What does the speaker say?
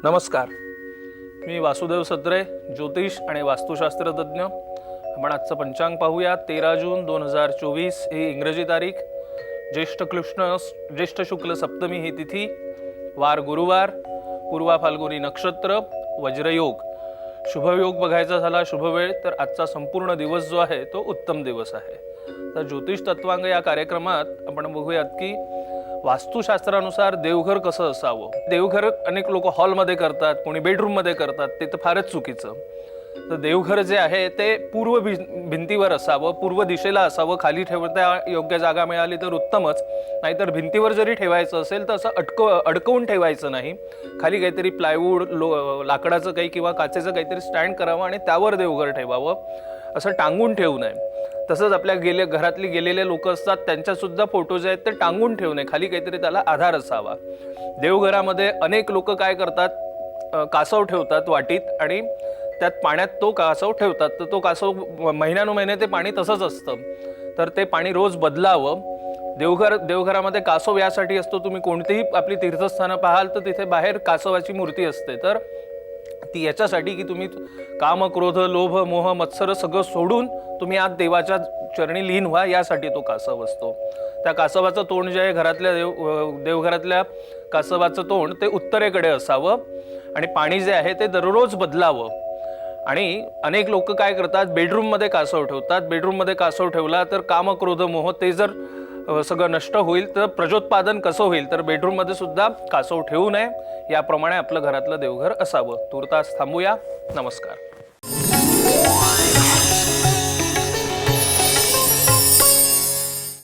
नमस्कार, मी वासुदेव सत्रे, ज्योतिष आणि वास्तुशास्त्र तज्ञ। आपण आजचं पंचांग पाहूया। 13 जून 2024 ही इंग्रजी तारीख, ज्येष्ठ शुक्ल सप्तमी ही तिथी, वार गुरुवार, पूर्वा फाल्गुनी नक्षत्र, वज्रयोग। शुभयोग बघायचा झाला शुभ वेळ तर आजचा संपूर्ण दिवस जो आहे तो उत्तम दिवस आहे। तर ज्योतिष तत्वांग या कार्यक्रमात आपण बघूयात की वास्तुशास्त्रानुसार देवघर कसं असावं। देवघर अनेक लोक हॉलमध्ये करतात, कोणी बेडरूममध्ये करतात, ते तर फारच चुकीचं। तर देवघर जे आहे ते पूर्व भिंतीवर असावं, पूर्व दिशेला असावं। खाली ठेवता योग्य जागा मिळाली तर उत्तमच, नाहीतर भिंतीवर जरी ठेवायचं असेल तर असं अडकवून ठेवायचं नाही। खाली काहीतरी प्लायवूड, लाकडाचं काही किंवा काचेचं काहीतरी स्टँड करावं आणि त्यावर देवघर ठेवावं, असं टांगून ठेवू नये। तसंच आपल्या घरातली गेलेले लोक असतात, त्यांच्या सुद्धा फोटो जे आहेत ते टांगून ठेवू नये, खाली काहीतरी त्याला आधार असावा। देवघरामध्ये अनेक लोक काय करतात, कासव ठेवतात वाटीत आणि त्यात पाण्यात तो कासव ठेवतात। तर तो कासव महिन्यानुमहिने ते पाणी तसंच असतं, तर ते पाणी रोज बदलावं। देवघरामध्ये कासव यासाठी असतो, तुम्ही कोणतीही आपली तीर्थस्थानं पाहाल तर तिथे बाहेर कासवाची मूर्ती असते, तर ती याच्यासाठी की तुम्ही काम, क्रोध, लोभ, मोह, मत्सर सगळं सोडून तुम्ही आज देवाच्या चरणी लीन व्हा, यासाठी तो कासव असतो। त्या कासवाचं तोंड जे आहे, घरातल्या देवघरातल्या कासवाचं तोंड ते उत्तरेकडे असावं आणि पाणी जे आहे ते दररोज बदलावं। आणि अनेक लोक काय करतात, बेडरूममध्ये कासव ठेवतात। बेडरूममध्ये कासव ठेवला तर काम, क्रोध, मोह ते जर सगळं नष्ट होईल तर प्रजोत्पादन कसं होईल। तर बेडरूममध्ये सुद्धा कासव ठेवू नये, याप्रमाणे आपलं घरातलं देवघर असावं। तूर्तास थांबूया। नमस्कार।